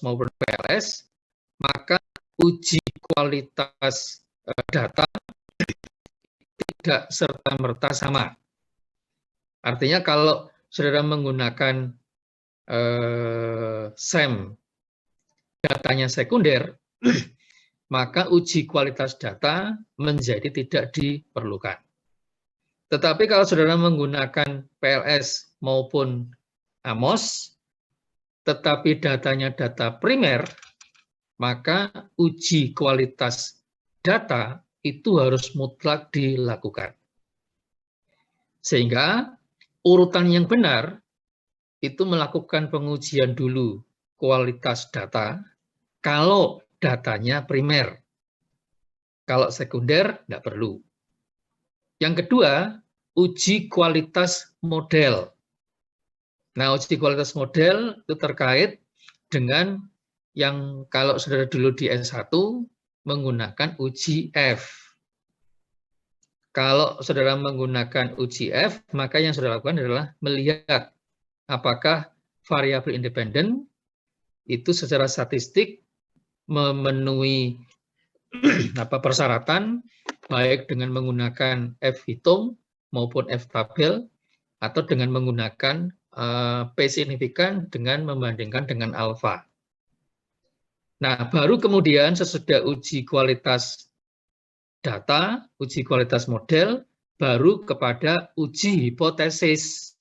maupun PLS, maka uji kualitas data tidak serta-merta sama. Artinya kalau saudara menggunakan SEM datanya sekunder, maka uji kualitas data menjadi tidak diperlukan. Tetapi kalau saudara menggunakan PLS maupun AMOS, tetapi datanya data primer, maka uji kualitas data itu harus mutlak dilakukan. Sehingga urutan yang benar itu melakukan pengujian dulu kualitas data kalau datanya primer. Kalau sekunder, tidak perlu. Yang kedua, uji kualitas model. Nah, uji kualitas model itu terkait dengan yang kalau saudara dulu di S1 menggunakan uji F. Kalau saudara menggunakan uji F, maka yang saudara lakukan adalah melihat apakah variabel independen itu secara statistik memenuhi persyaratan, baik dengan menggunakan F hitung maupun F tabel, atau dengan menggunakan P signifikan dengan membandingkan dengan alfa. Nah, baru kemudian sesudah uji kualitas data, uji kualitas model, baru kepada uji hipotesis.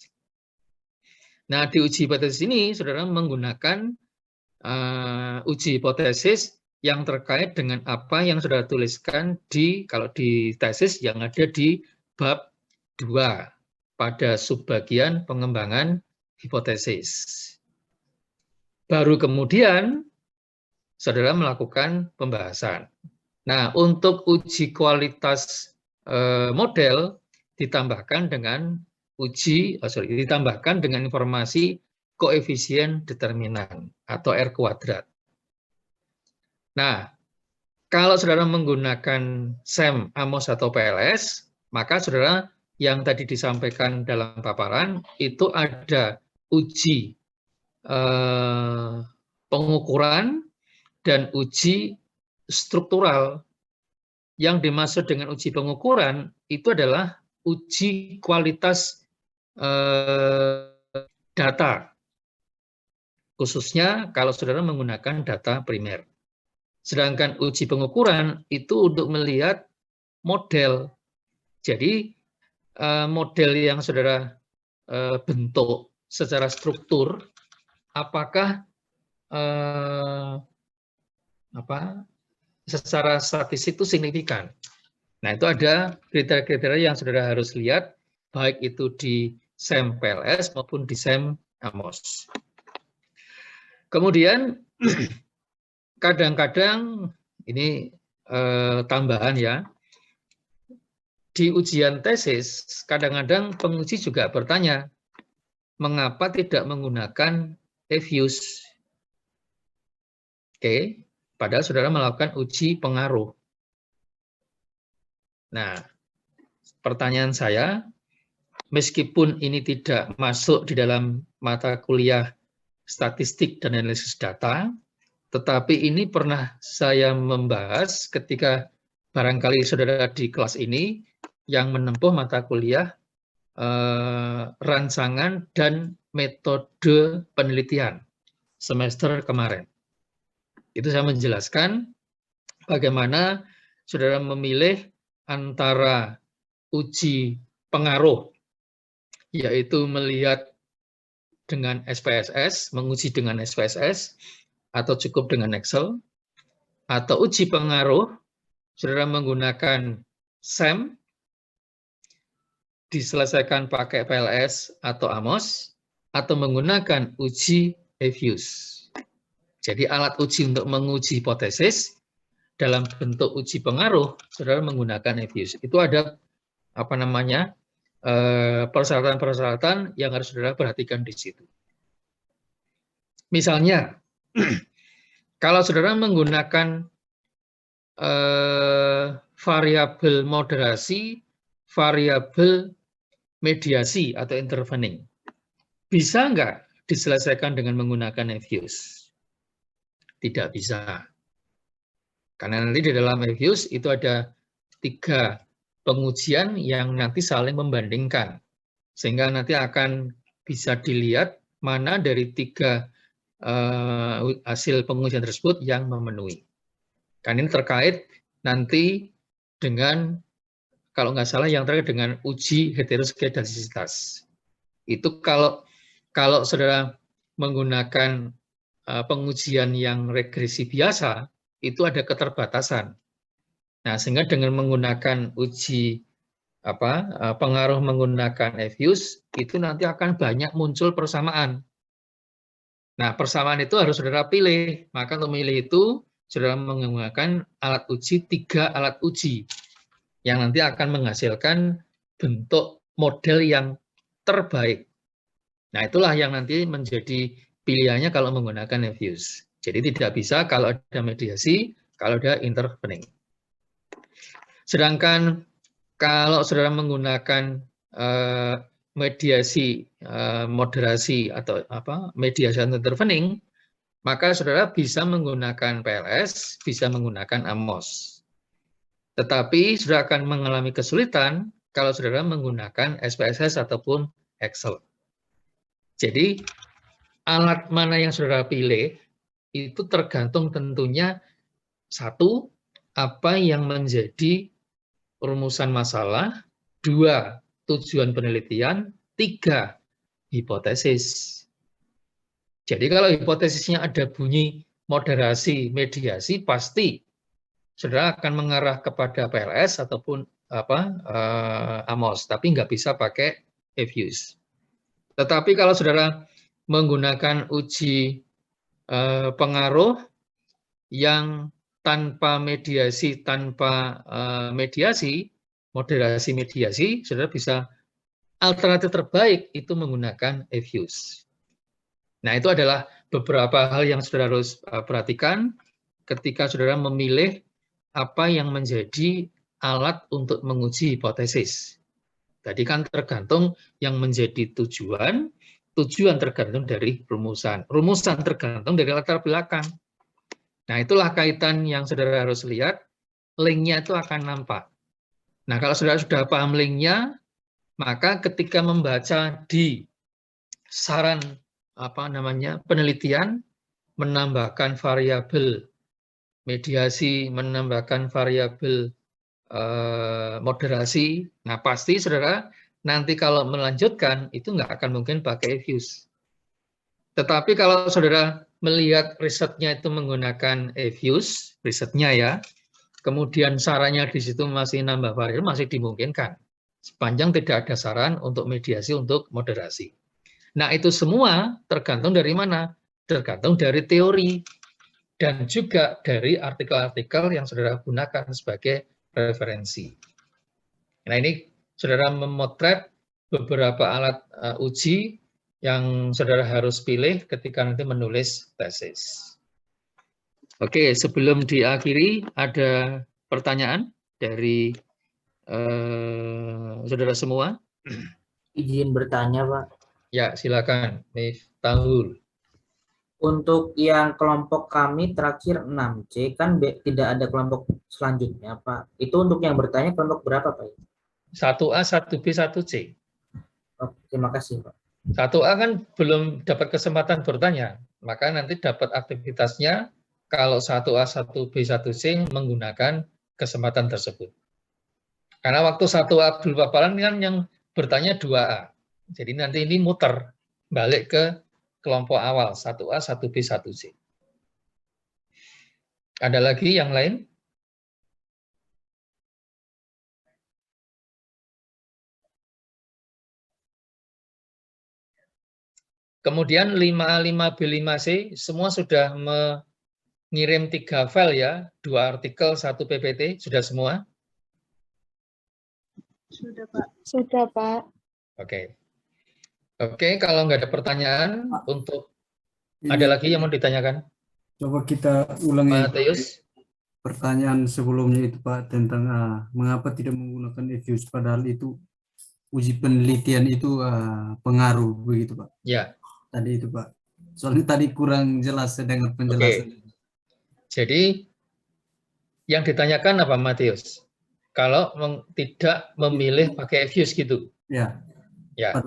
Nah, di uji hipotesis ini, saudara menggunakan uji hipotesis yang terkait dengan apa yang saudara tuliskan kalau di tesis yang ada di bab 2 pada subbagian pengembangan hipotesis. Baru kemudian saudara melakukan pembahasan. Nah, untuk uji kualitas model ditambahkan dengan ditambahkan dengan informasi koefisien determinan atau R kuadrat. Nah, kalau saudara menggunakan SEM, AMOS, atau PLS, maka saudara yang tadi disampaikan dalam paparan itu ada uji pengukuran dan uji struktural. Yang dimaksud dengan uji pengukuran itu adalah uji kualitas data, khususnya kalau saudara menggunakan data primer. Sedangkan uji pengukuran itu untuk melihat model. Jadi model yang saudara bentuk secara struktur, apakah secara statistik itu signifikan. Nah, itu ada kriteria-kriteria yang saudara harus lihat, baik itu di SEM PLS maupun di SEM AMOS. Kemudian, kadang-kadang, ini tambahan ya, di ujian tesis, kadang-kadang penguji juga bertanya, mengapa tidak menggunakan EVIUS? Oke, padahal saudara melakukan uji pengaruh. Nah, pertanyaan saya, meskipun ini tidak masuk di dalam mata kuliah statistik dan analisis data, tetapi ini pernah saya membahas ketika barangkali saudara di kelas ini yang menempuh mata kuliah rancangan dan metode penelitian semester kemarin. Itu saya menjelaskan bagaimana saudara memilih antara uji pengaruh, yaitu melihat dengan SPSS, menguji dengan SPSS, atau cukup dengan Excel, atau uji pengaruh, saudara menggunakan SEM, diselesaikan pakai PLS atau AMOS, atau menggunakan uji EVIUS. Jadi alat uji untuk menguji hipotesis dalam bentuk uji pengaruh, saudara menggunakan EVIUS. Itu ada persyaratan-persyaratan yang harus saudara perhatikan di situ. Misalnya, kalau saudara menggunakan variabel moderasi, variabel mediasi atau intervening, bisa nggak diselesaikan dengan menggunakan EVIUS? Tidak bisa. Karena nanti di dalam EFIUS itu ada 3 pengujian yang nanti saling membandingkan. Sehingga nanti akan bisa dilihat mana dari 3 hasil pengujian tersebut yang memenuhi. Kan ini terkait nanti dengan, kalau nggak salah yang terkait dengan uji heteroskedastisitas. Itu kalau saudara menggunakan pengujian yang regresi biasa, itu ada keterbatasan. Nah, sehingga dengan menggunakan uji pengaruh menggunakan EFIUS, itu nanti akan banyak muncul persamaan. Nah, persamaan itu harus saudara pilih. Maka untuk memilih itu, saudara menggunakan alat uji, 3 alat uji, yang nanti akan menghasilkan bentuk model yang terbaik. Nah, itulah yang nanti menjadi pilihannya kalau menggunakan EFIUS. Jadi tidak bisa kalau ada mediasi, kalau ada intervening. Sedangkan kalau saudara menggunakan mediasi moderasi atau mediasi intervening, maka saudara bisa menggunakan PLS, bisa menggunakan AMOS. Tetapi saudara akan mengalami kesulitan kalau saudara menggunakan SPSS ataupun Excel. Jadi alat mana yang saudara pilih itu tergantung tentunya, 1, apa yang menjadi rumusan masalah, 2, tujuan penelitian, 3, hipotesis. Jadi kalau hipotesisnya ada bunyi moderasi, mediasi, pasti saudara akan mengarah kepada PLS ataupun AMOS, tapi nggak bisa pakai EFIUS. Tetapi kalau saudara menggunakan uji pengaruh yang tanpa mediasi, moderasi mediasi, saudara bisa alternatif terbaik itu menggunakan EFIUS. Nah, itu adalah beberapa hal yang saudara harus perhatikan ketika saudara memilih apa yang menjadi alat untuk menguji hipotesis. Tadi kan tergantung yang menjadi tujuan tergantung dari rumusan tergantung dari latar belakang. Nah, itulah kaitan yang saudara harus lihat, linknya itu akan nampak. Nah, kalau saudara sudah paham linknya, maka ketika membaca di saran penelitian, menambahkan variabel mediasi, menambahkan variabel moderasi, nah pasti saudara nanti kalau melanjutkan itu nggak akan mungkin pakai EFIUS. Tetapi kalau saudara melihat risetnya itu menggunakan EFIUS, risetnya ya, kemudian sarannya di situ masih nambah variabel, masih dimungkinkan. Sepanjang tidak ada saran untuk mediasi, untuk moderasi. Nah, itu semua tergantung dari mana? Tergantung dari teori dan juga dari artikel-artikel yang saudara gunakan sebagai referensi. Nah, ini saudara memotret beberapa alat uji yang saudara harus pilih ketika nanti menulis tesis. Oke, sebelum diakhiri, ada pertanyaan dari saudara semua? Izin bertanya, Pak. Ya, silakan, Miftahul. Untuk yang kelompok kami terakhir 6C, kan tidak ada kelompok selanjutnya, Pak. Itu untuk yang bertanya kelompok berapa, Pak? 1A, 1B, 1C. Oh, terima kasih, Pak. 1A kan belum dapat kesempatan bertanya, maka nanti dapat aktivitasnya kalau 1A, 1B, 1C menggunakan kesempatan tersebut. Karena waktu 1A Abdul Paparan kan yang bertanya 2A. Jadi nanti ini muter, balik ke kelompok awal, 1A, 1B, 1C. Ada lagi yang lain? Kemudian 5A, 5B, 5C semua sudah mengirim 3 file ya, 2 artikel, 1 PPT, sudah semua? Sudah, Pak. Sudah, Pak. Oke. Oke, kalau nggak ada pertanyaan untuk ada lagi yang mau ditanyakan? Coba kita ulangi Matius. Pertanyaan sebelumnya itu Pak tentang mengapa tidak menggunakan EFIUS padahal itu uji penelitian itu pengaruh begitu Pak. Ya. Tadi itu Pak. Soalnya tadi kurang jelas saya dengar penjelasan. Jadi yang ditanyakan apa, Matius? Kalau tidak memilih pakai EFUS gitu. Ya. Ya.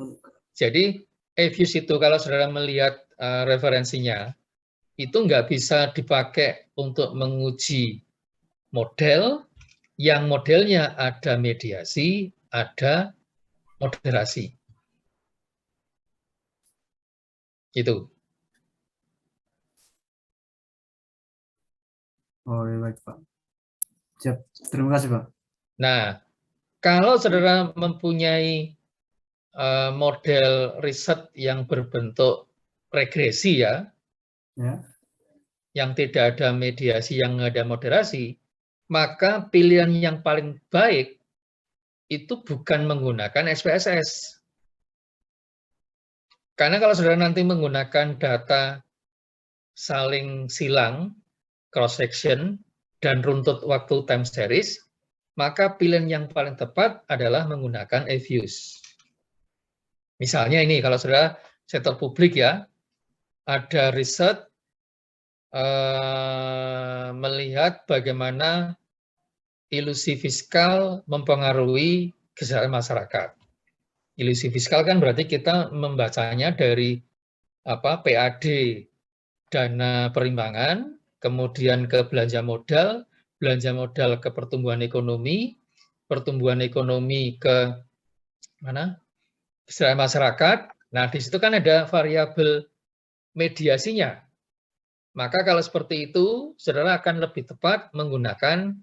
Jadi EFUS itu kalau saudara melihat referensinya, itu nggak bisa dipakai untuk menguji model yang modelnya ada mediasi, ada moderasi. Itu. Oh, ya, baik, Pak. Siap. Terima kasih, Pak. Nah, kalau saudara mempunyai model riset yang berbentuk regresi ya, yang tidak ada mediasi, yang ada moderasi, maka pilihan yang paling baik itu bukan menggunakan SPSS. Karena kalau saudara nanti menggunakan data saling silang, cross section, dan runtut waktu time series, maka pilihan yang paling tepat adalah menggunakan EFUS. Misalnya ini, kalau saudara sektor publik ya, ada riset melihat bagaimana ilusi fiskal mempengaruhi kesejahteraan masyarakat. Ilusi fiskal kan berarti kita membacanya dari PAD, dana perimbangan, kemudian ke belanja modal ke pertumbuhan ekonomi ke mana? Kesejahteraan masyarakat. Nah, di situ kan ada variabel mediasinya. Maka kalau seperti itu, saudara akan lebih tepat menggunakan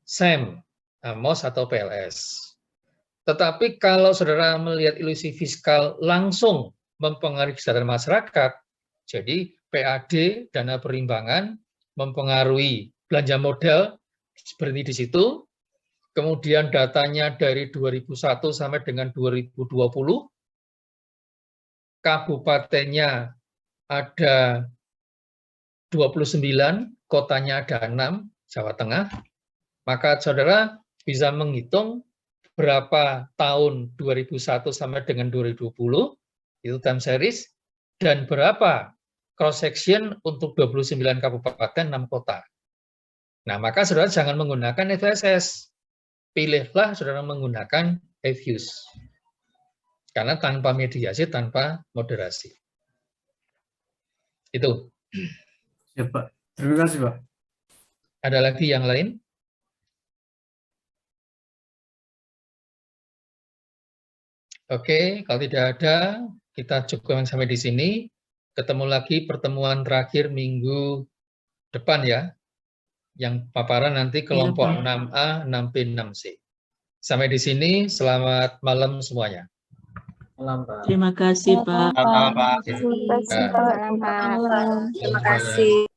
SEM, MOS atau PLS. Tetapi kalau saudara melihat ilusi fiskal langsung mempengaruhi kesejahteraan masyarakat, jadi PAD, dana perimbangan, mempengaruhi belanja modal, berhenti di situ, kemudian datanya dari 2001 sampai dengan 2020, kabupatennya ada 29, kotanya ada 6, Jawa Tengah, maka saudara bisa menghitung berapa tahun 2001 sampai dengan 2020, itu time series, dan berapa cross section untuk 29 kabupaten, 6 kota. Nah, maka saudara jangan menggunakan FSS, pilihlah saudara menggunakan EFUS. Karena tanpa mediasi, tanpa moderasi. Itu. Ya, Pak. Terima kasih, Pak. Ada lagi yang lain? Oke, kalau tidak ada, kita cukupkan sampai di sini. Ketemu lagi pertemuan terakhir minggu depan ya. Yang paparan nanti kelompok 6A, 6B, 6C. Sampai di sini, selamat malam semuanya. Malam, Pak. Terima kasih, Pak. Terima kasih, Pak. Ya. Terima kasih, Pak. Ya. Terima kasih.